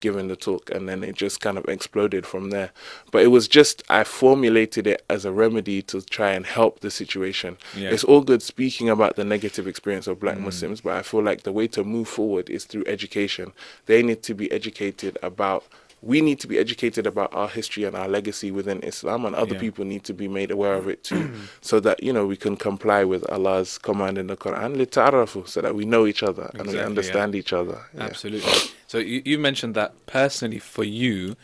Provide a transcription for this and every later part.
giving the talk, and then it just kind of exploded from there. But it was just, I formulated it as a remedy to try and help the situation. Yeah. It's all good speaking about the negative experience of black Muslims, but I feel like the way to move forward is through education. They need to be educated about, we need to be educated about our history and our legacy within Islam, and other Yeah. people need to be made aware of it too, so that, you know, we can comply with Allah's command in the Quran, لِتَعْرَفُوا, so that we know each other and we Exactly, yeah. understand each other. Yeah. Absolutely. So you mentioned that personally for you,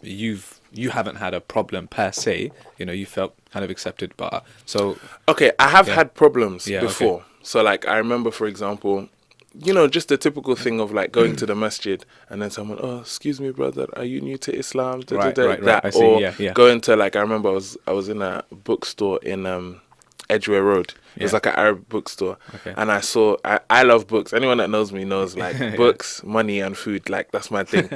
you haven't had a problem per se. You know, you felt kind of accepted, but so Okay, I have Yeah. had problems Yeah, before. okay. So, like, I remember, for example, you know, just the typical thing of like going to the masjid and then someone, oh, excuse me, brother, are you new to Islam? Da, da, Right, da, right, right. that. I see. Or Yeah, yeah. going to, like, I remember I was in a bookstore in Edgware Road. It was Yeah. like an Arab bookstore. Okay. And I love books. Anyone that knows me knows, like, books, money, and food. Like, that's my thing.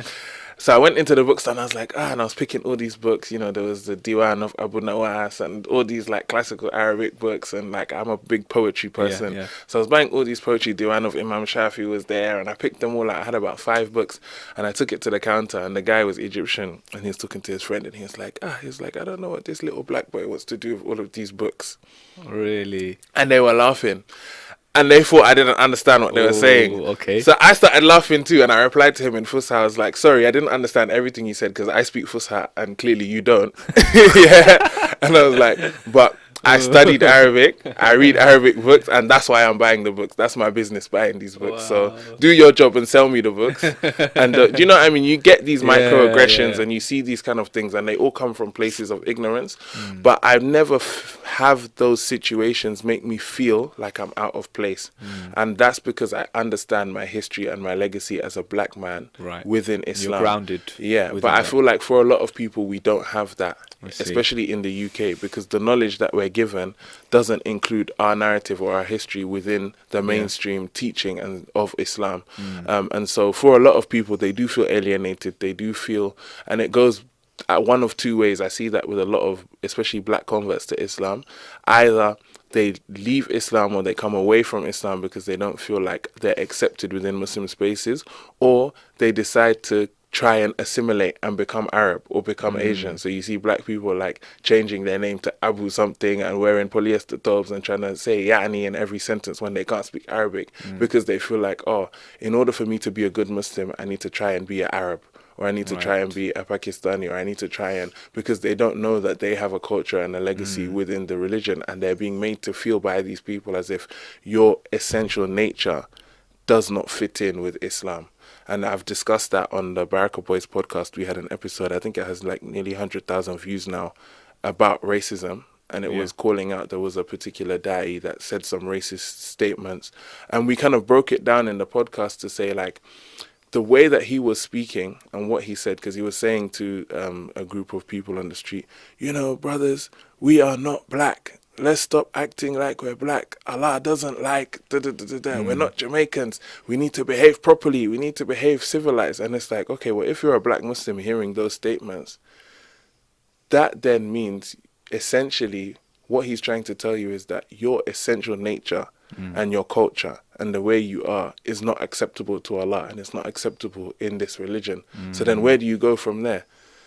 So I went into the bookstore and I was like, and I was picking all these books. You know, there was the Diwan of Abu Nawas and all these like classical Arabic books. And like, I'm a big poetry person. yeah. So I was buying all these poetry. Diwan of Imam Shafi was there. And I picked them all out. I had about 5 books. And I took it to the counter. And the guy was Egyptian. And he was talking to his friend. And he was like, I don't know what this little black boy wants to do with all of these books. Really? And they were laughing. And they thought I didn't understand what they were saying. Okay. So I started laughing too, and I replied to him in Fusha. I was like, sorry, I didn't understand everything you said because I speak Fusha and clearly you don't. Yeah. And I was like, but I studied Arabic, I read Arabic books, and that's why I'm buying the books. That's my business, buying these books. So Wow. do your job and sell me the books. And do you know what I mean? You get these microaggressions yeah. and you see these kind of things, and they all come from places of ignorance. But I've never have those situations make me feel like I'm out of place. And that's because I understand my history and my legacy as a black man Right. within Islam. You're grounded. Yeah, within but I that. feel like for a lot of people, we don't have that, see. especially in the UK, because the knowledge that we're given doesn't include our narrative or our history within the mainstream teaching and of Islam. And so for a lot of people, they do feel alienated. They do feel, and it goes at one of two ways. I see that with a lot of, especially black converts to Islam. Either they leave Islam or they come away from Islam because they don't feel like they're accepted within Muslim spaces, or they decide to try and assimilate and become Arab or become Asian. So you see black people like changing their name to Abu something and wearing polyester tops and trying to say Yani in every sentence when they can't speak Arabic because they feel like, oh, in order for me to be a good Muslim, I need to try and be an Arab, or I need to try and be a Pakistani, or I need to try and, because they don't know that they have a culture and a legacy within the religion, and they're being made to feel by these people as if your essential nature does not fit in with Islam. And I've discussed that on the Baraka Boys podcast. We had an episode, I think it has like nearly 100,000 views now, about racism. And it was calling out, there was a particular da'i that said some racist statements. And we kind of broke it down in the podcast to say, like, the way that he was speaking and what he said, because he was saying to a group of people on the street, you know, brothers, we are not black. Let's stop acting like we're black. Allah doesn't like da-da-da-da-da. We're not Jamaicans. We need to behave properly. We need to behave civilized. And it's like, okay, well, if you're a black Muslim hearing those statements, that then means essentially what he's trying to tell you is that your essential nature and your culture and the way you are is not acceptable to Allah, and it's not acceptable in this religion. So then where do you go from there?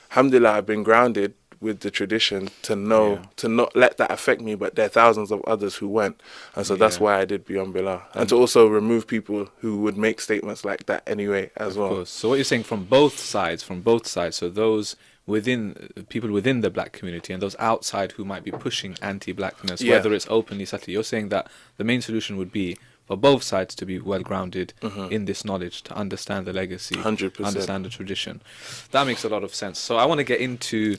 Alhamdulillah, I've been grounded with the tradition to know, to not let that affect me, but there are thousands of others who went. And so that's why I did Beyond Billah. And to also remove people who would make statements like that anyway as well. Of course. So what you're saying from both sides, so those within, people within the black community and those outside who might be pushing anti-blackness, whether it's openly, subtly, you're saying that the main solution would be for both sides to be well grounded in this knowledge, to understand the legacy, 100%. understand the tradition. That makes a lot of sense. So I want to get into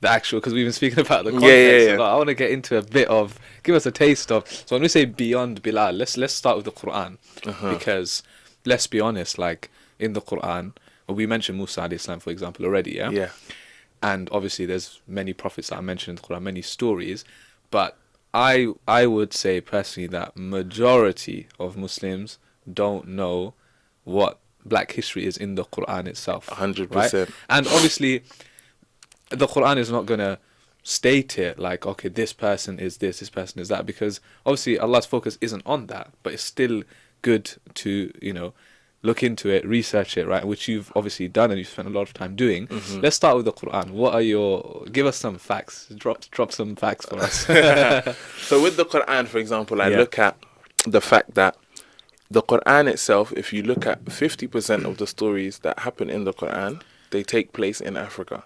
the actual, because we've been speaking about the context a lot. I want to get into a bit of, give us a taste of, so when we say Beyond Bilal, let's start with the Quran, because let's be honest, like in the Quran, we mentioned Musa alayhi salam, for example, already, Yeah. and obviously there's many prophets that are mentioned in the Quran, many stories, but I would say personally that majority of Muslims don't know what black history is in the Quran itself. 100%. Right? And obviously the Quran is not going to state it like, okay, this person is this person is that, because obviously Allah's focus isn't on that, but it's still good to, look into it, research it, right? Which you've obviously done and you've spent a lot of time doing. Mm-hmm. Let's start with the Quran. Give us some facts. Drop some facts for us. So with the Quran, for example, I look at the fact that the Quran itself, if you look at 50% of the stories that happen in the Quran, they take place in Africa.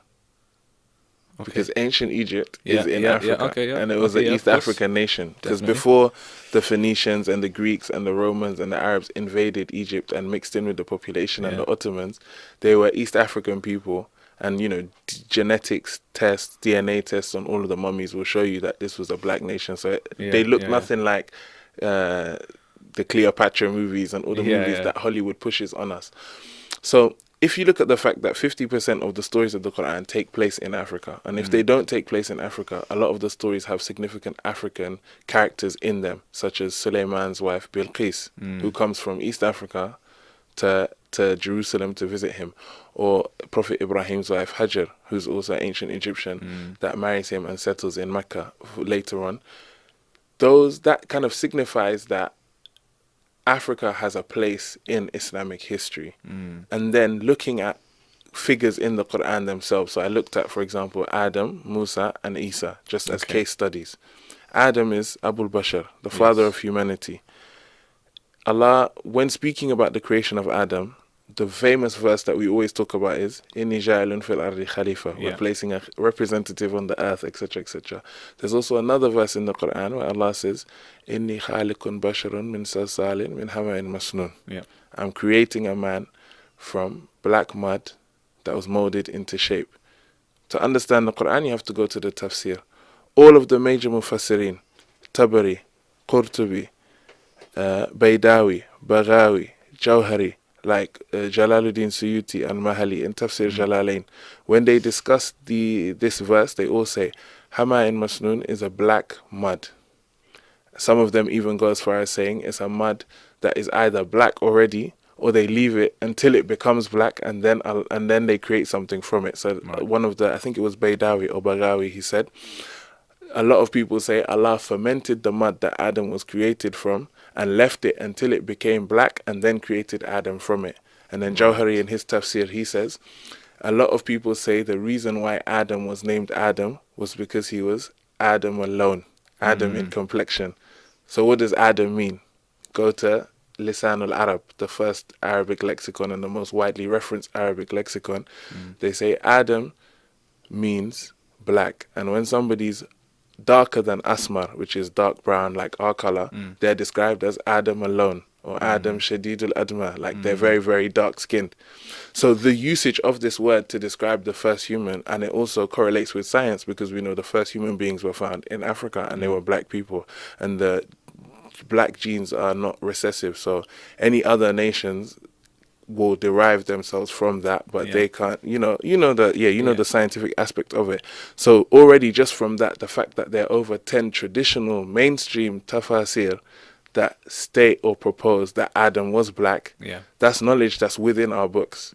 Okay. Because ancient Egypt is in Africa, and it was an East African nation. Because before the Phoenicians and the Greeks and the Romans and the Arabs invaded Egypt and mixed in with the population and the Ottomans, they were East African people. And, you know, genetics tests, DNA tests on all of the mummies will show you that this was a black nation. So they look nothing like the Cleopatra movies and all the movies that Hollywood pushes on us. So if you look at the fact that 50% of the stories of the Quran take place in Africa, and if they don't take place in Africa, a lot of the stories have significant African characters in them, such as Suleiman's wife Bilqis, who comes from East Africa to Jerusalem to visit him, or Prophet Ibrahim's wife Hajar, who's also an ancient Egyptian, that marries him and settles in Mecca later on. That kind of signifies that Africa has a place in Islamic history. And then looking at figures in the Quran themselves. So I looked at, for example, Adam, Musa, and Isa, just as case studies. Adam is Abul Bashar, the father of humanity. Allah, when speaking about the creation of Adam, the famous verse that we always talk about is Inni ja'ilun fil ardi khalifa. We're placing a representative on the earth, etc., etc. There's also another verse in the Quran where Allah says Inni khaliqun basharun min salsalin min hama'in masnun. I'm creating a man from black mud that was molded into shape. To understand the Quran, you have to go to the tafsir. All of the major mufassirin, Tabari, Qurtubi, Baydawi, Baghawi, Jawhari, like Jalaluddin Suyuti and Mahali in Tafsir Jalalain, when they discuss this verse, they all say Hama'in Masnun is a black mud. Some of them even go as far as saying it's a mud that is either black already, or they leave it until it becomes black, and then they create something from it. So one of I think it was Baydawi or Baghawi, he said, a lot of people say Allah fermented the mud that Adam was created from and left it until it became black and then created Adam from it. And then Jawhari in his tafsir, he says, a lot of people say the reason why Adam was named Adam was because he was Adam alone, Adam in complexion. So what does Adam mean? Go to Lisan al-Arab, the first Arabic lexicon and the most widely referenced Arabic lexicon. They say Adam means black. And when somebody's darker than asmar, which is dark brown like our color, they're described as Adam alone, or Adam shadidul adma, like they're very, very dark skinned. So the usage of this word to describe the first human, and it also correlates with science, because we know the first human beings were found in Africa and they were black people, and the black genes are not recessive, so any other nations will derive themselves from that, but they can't, the scientific aspect of it. So already just from that, the fact that there are over 10 traditional mainstream tafasir that state or propose that Adam was black, that's knowledge that's within our books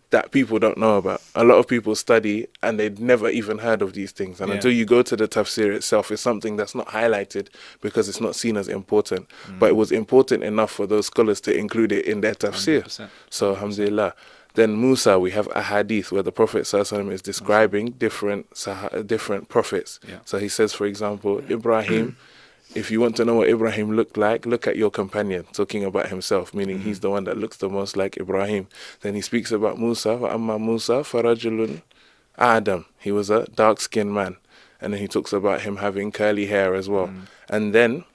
that people don't know about. A lot of people study and they'd never even heard of these things, and until you go to the tafsir itself, it's something that's not highlighted because it's not seen as important, but it was important enough for those scholars to include it in their tafsir. 100%. So alhamdulillah. Then Musa, we have a hadith where the Prophet ﷺ is describing different prophets. So he says, for example, Ibrahim, if you want to know what Ibrahim looked like, look at your companion, talking about himself, meaning he's the one that looks the most like Ibrahim. Then he speaks about Musa, وَأَمَّا مُوسَى فَرَجُلٌ Adam. He was a dark-skinned man. And then he talks about him having curly hair as well. And then,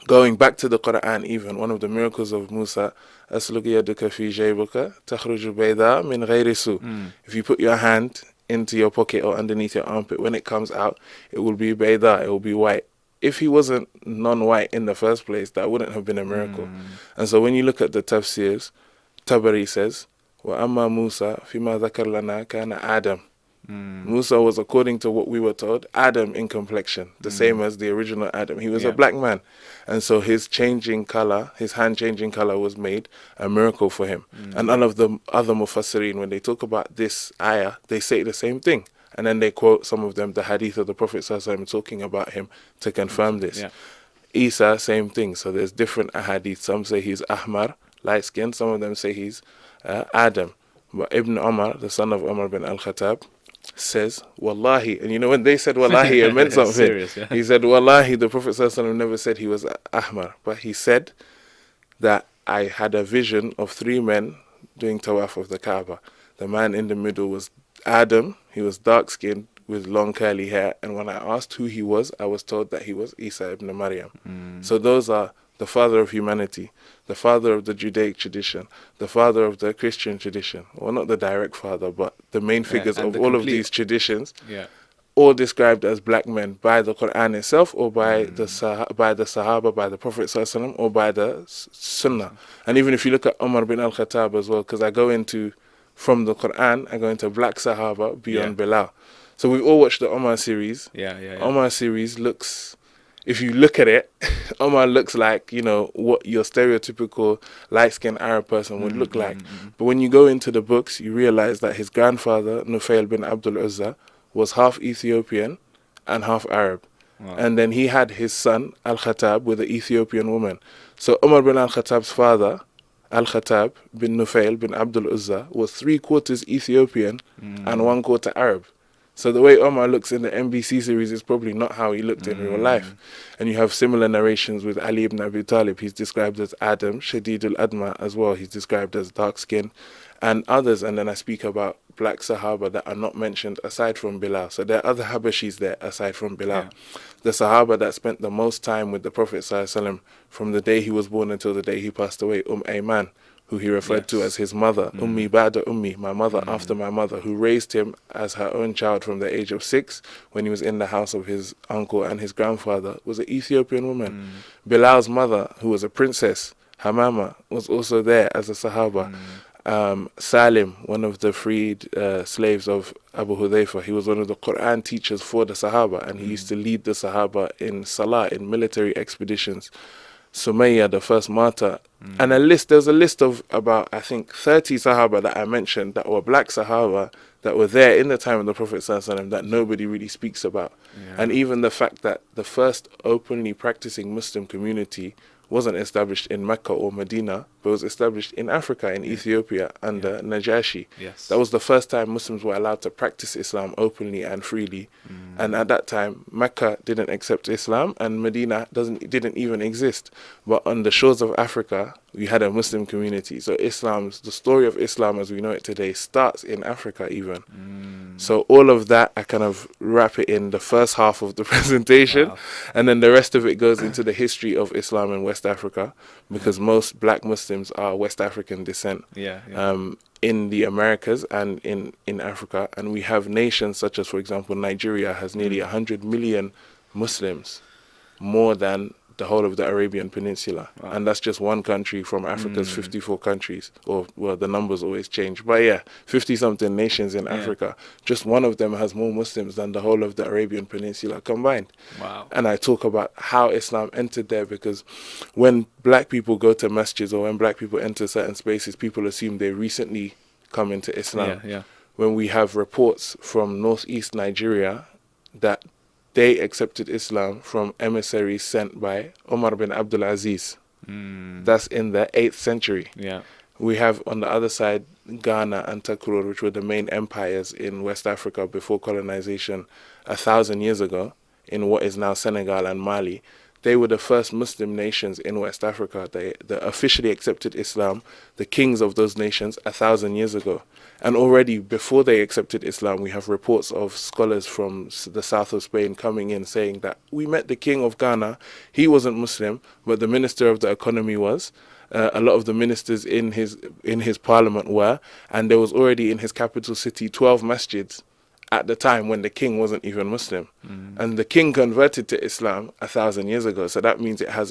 going back to the Quran even, one of the miracles of Musa, أَسْلُكِ يَدُكَ فِي جَيْبُكَ تَخْرُجُ بَيْضَاءَ مِنْ غَيْرِ سُوءٍ. If you put your hand into your pocket or underneath your armpit, when it comes out, it will be bayda, it will be white. If he wasn't non-white in the first place, that wouldn't have been a miracle. And so when you look at the tafsirs, Tabari says, وَأَمَّا مُوسَى فِيمَا ذَكَرْ لَنَا كَانَ Adam. Musa was, according to what we were told, Adam in complexion, the same as the original Adam. He was a black man. And so his changing color, his hand changing color was made a miracle for him. And all of the other mufassirin, when they talk about this ayah, they say the same thing. And then they quote some of them, the hadith of the Prophet ﷺ talking about him to confirm this. Isa, same thing. So there's different ahadith. Some say he's ahmar, light skinned. Some of them say he's Adam. But Ibn Umar, the son of Umar bin al-Khattab, says, Wallahi. And you know, when they said Wallahi, it meant something. Serious, yeah. He said, Wallahi, the Prophet ﷺ never said he was Ahmar. But he said that I had a vision of 3 men doing tawaf of the Kaaba. The man in the middle was Adam. He was dark-skinned with long curly hair. And when I asked who he was, I was told that he was Isa ibn Maryam. So those are the father of humanity, the father of the Judaic tradition, the father of the Christian tradition. Well, not the direct father, but the main figures of all of these traditions. Yeah. All described as black men by the Quran itself, or by the Sahaba, by the Prophet ﷺ, or by the Sunnah. And even if you look at Umar bin al-Khattab as well, because I go into, from the Quran, I go into black Sahaba beyond Bilal. So we've all watched the Umar series. Umar series looks, if you look at it, Umar looks like, you know, what your stereotypical light-skinned Arab person would look like. But when you go into the books, you realize that his grandfather, Nufail bin Abdul Uzza, was half Ethiopian and half Arab. Wow. And then he had his son, Al-Khattab, with an Ethiopian woman. So Umar bin Al-Khattab's father, Al-Khattab bin Nufail bin Abdul Uzza, was 3/4 Ethiopian and 1/4 Arab. So the way Omar looks in the NBC series is probably not how he looked in real life. And you have similar narrations with Ali ibn Abi Talib. He's described as Adam, Shadidul Adma as well. He's described as dark skin, and others. And then I speak about black Sahaba that are not mentioned aside from Bilal. So there are other Habashis there aside from Bilal. Yeah. The Sahaba that spent the most time with the Prophet ﷺ from the day he was born until the day he passed away, Ayman, who he referred to as his mother, Ummi Ba'da Ummi, my mother after my mother, who raised him as her own child from the age of 6 when he was in the house of his uncle and his grandfather, was an Ethiopian woman. Bilal's mother, who was a princess, Hamama, was also there as a Sahaba. Salim, one of the freed slaves of Abu Hudayfa, he was one of the Quran teachers for the Sahaba, and he used to lead the Sahaba in Salah, in military expeditions. Sumayya, the first martyr, and there's a list of about, I think, 30 Sahaba that I mentioned that were black Sahaba that were there in the time of the Prophet ﷺ that nobody really speaks about. And even the fact that the first openly practicing Muslim community wasn't established in Mecca or Medina, but was established in Africa, in Ethiopia, under Najashi. That was the first time Muslims were allowed to practice Islam openly and freely. And at that time, Mecca didn't accept Islam, and Medina didn't even exist. But on the shores of Africa, we had a Muslim community. So the story of Islam as we know it today starts in Africa even. So all of that, I kind of wrap it in the first half of the presentation. And then the rest of it goes into the history of Islam in West Africa, because most black Muslims are West African descent in the Americas and in Africa. And we have nations such as, for example, Nigeria has nearly 100 million Muslims, more than the whole of the Arabian Peninsula. And that's just one country from Africa's 54 countries, or, well, the numbers always change, but yeah, 50-something nations in Africa. Just one of them has more Muslims than the whole of the Arabian Peninsula combined. And I talk about how Islam entered there, because when black people go to masjids, or when black people enter certain spaces, people assume they recently come into Islam. When we have reports from northeast Nigeria that they accepted Islam from emissaries sent by Omar bin Abdul Aziz. That's in the 8th century. We have on the other side Ghana and Takrur, which were the main empires in West Africa before colonization 1,000 years ago, in what is now Senegal and Mali. They were the first Muslim nations in West Africa. They officially accepted Islam, the kings of those nations, 1,000 years ago. And already before they accepted Islam, we have reports of scholars from the south of Spain coming in saying that we met the king of Ghana. He wasn't Muslim, but the minister of the economy was. A lot of the ministers in his parliament were. And there was already in his capital city 12 masjids at the time when the king wasn't even Muslim. And the king converted to Islam 1,000 years ago. So that means it has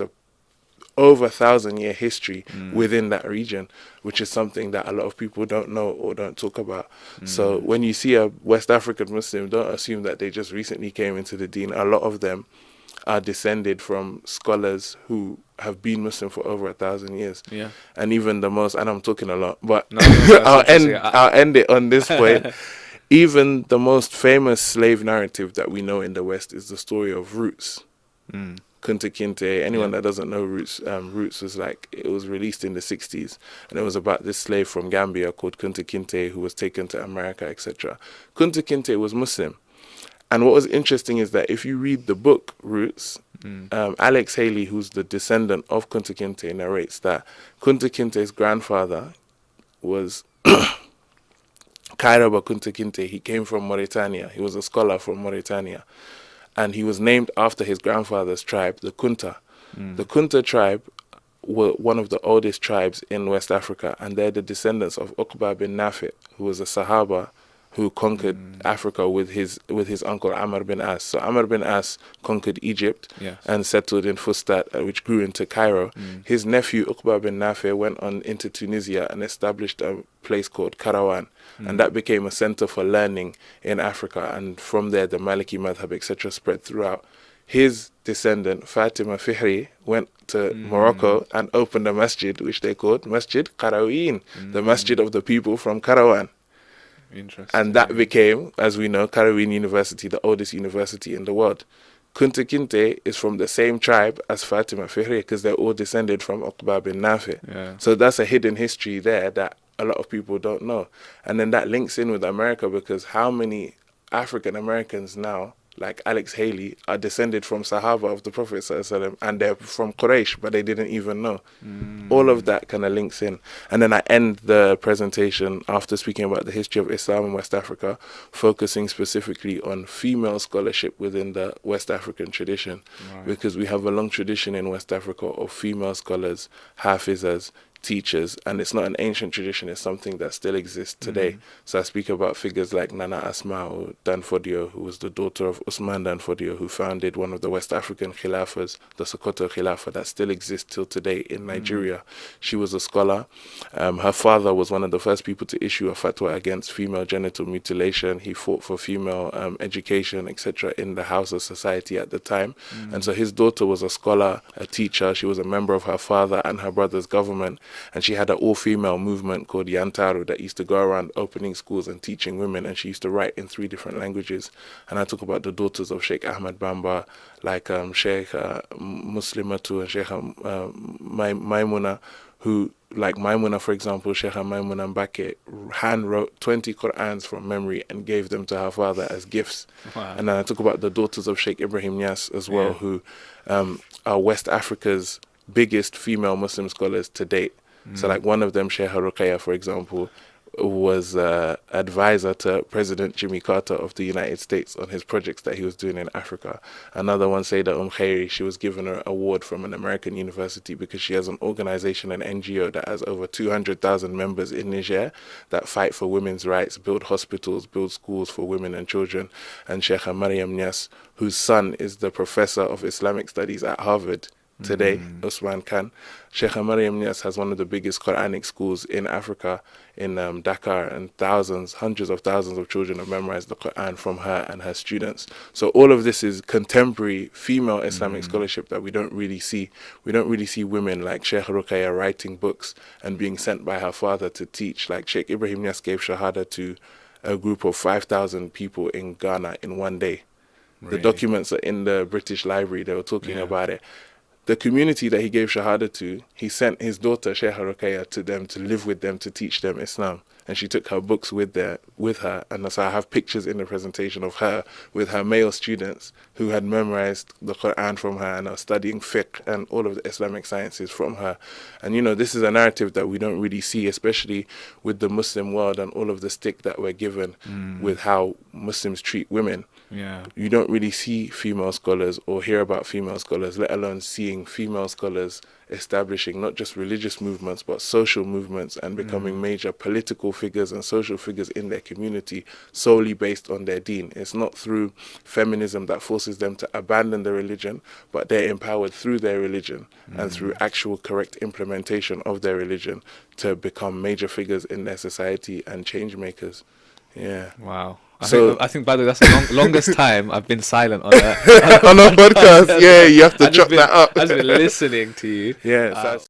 over 1,000-year history within that region, which is something that a lot of people don't know or don't talk about. So when you see a West African Muslim, don't assume that they just recently came into the deen. A lot of them are descended from scholars who have been Muslim for over 1,000 years. And even the most, and I'm talking a lot, but I'll end it on this point. Even the most famous slave narrative that we know in the West is the story of Roots. Kunta Kinte. Anyone that doesn't know Roots, Roots was like, it was released in the 60s, and it was about this slave from Gambia called Kunta Kinte who was taken to America, etc. Kunta Kinte was Muslim. And what was interesting is that if you read the book Roots, Alex Haley, who's the descendant of Kunta Kinte, narrates that Kunta Kinte's grandfather was Kairaba Kunta Kinte. He came from Mauritania. He was a scholar from Mauritania. And he was named after his grandfather's tribe, the Kunta. The Kunta tribe were one of the oldest tribes in West Africa, and they're the descendants of Uqba bin Nafi, who was a Sahaba who conquered Africa with his uncle Amr bin As. So Amr bin As conquered Egypt and settled in Fustat, which grew into Cairo. His nephew Uqba bin Nafi went on into Tunisia and established a place called Karawan, and that became a center for learning in Africa. And from there, the Maliki Madhab, etc., spread throughout. His descendant, Fatima Fihri, went to Morocco and opened a masjid, which they called Masjid Qarawin, the masjid of the people from Karawan. Interesting. And that became, as we know, Qarawin University, the oldest university in the world. Kunta Kinte is from the same tribe as Fatima Fihri, because they're all descended from Uqba bin Nafi. So that's a hidden history there that a lot of people don't know. And then that links in with America, because how many African Americans now, like Alex Haley, are descended from Sahaba of the Prophet ﷺ, and they're from Quraysh, but they didn't even know. All of that kind of links in. And then I end the presentation after speaking about the history of Islam in West Africa, focusing specifically on female scholarship within the West African tradition, because we have a long tradition in West Africa of female scholars, hafizas, teachers, and it's not an ancient tradition, it's something that still exists today. So I speak about figures like Nana Asma or Danfodio, who was the daughter of Usman Danfodio, who founded one of the West African khilafas, the Sokoto Khilafah, that still exists till today in Nigeria. She was a scholar. Her father was one of the first people to issue a fatwa against female genital mutilation. He fought for female education, etc., in the Hausa society at the time. And so his daughter was a scholar, a teacher. She was a member of her father and her brother's government. And she had an all-female movement called Yantaru that used to go around opening schools and teaching women, and she used to write in 3 different languages. And I talk about the daughters of Sheikh Ahmad Bamba, like Sheikh Muslimatu and Sheikh Maimuna, who, like Maimuna, for example, Sheikh Maimuna Mbake hand-wrote 20 Qur'ans from memory and gave them to her father as gifts. And then I talk about the daughters of Sheikh Ibrahim Niass as well, who are West Africa's biggest female Muslim scholars to date. So like one of them, Sheikha Ruqayya, for example, was advisor to President Jimmy Carter of the United States on his projects that he was doing in Africa. Another one, Sayyidah Khairi, she was given an award from an American university because she has an organization, an NGO, that has over 200,000 members in Niger that fight for women's rights, build hospitals, build schools for women and children. And Sheikha Maryam Niass, whose son is the professor of Islamic studies at Harvard today, Usman Khan. Sheikh Maryam Niass has one of the biggest Quranic schools in Africa, in Dakar, and hundreds of thousands of children have memorized the Quran from her and her students. So all of this is contemporary female Islamic scholarship that we don't really see. We don't really see women like Sheikh Ruqayya writing books and being sent by her father to teach. Like Sheikh Ibrahim Niass gave Shahada to a group of 5,000 people in Ghana in one day. Really? The documents are in the British Library. They were talking about it. The community that he gave Shahada to, he sent his daughter, Sheikha Ruqayya, to them to live with them, to teach them Islam. And she took her books with her. And so I have pictures in the presentation of her with her male students who had memorized the Quran from her and are studying fiqh and all of the Islamic sciences from her. And, you know, this is a narrative that we don't really see, especially with the Muslim world and all of the stick that we're given with how Muslims treat women. You don't really see female scholars or hear about female scholars, let alone seeing female scholars establishing not just religious movements but social movements and becoming major political figures and social figures in their community solely based on their deen. It's not through feminism that forces them to abandon their religion, but they're empowered through their religion and through actual correct implementation of their religion to become major figures in their society and change makers. Wow. I think, by the way, that's the longest time I've been silent on a on a podcast. Yeah, you have to chop that up. I've been listening to you. Yeah.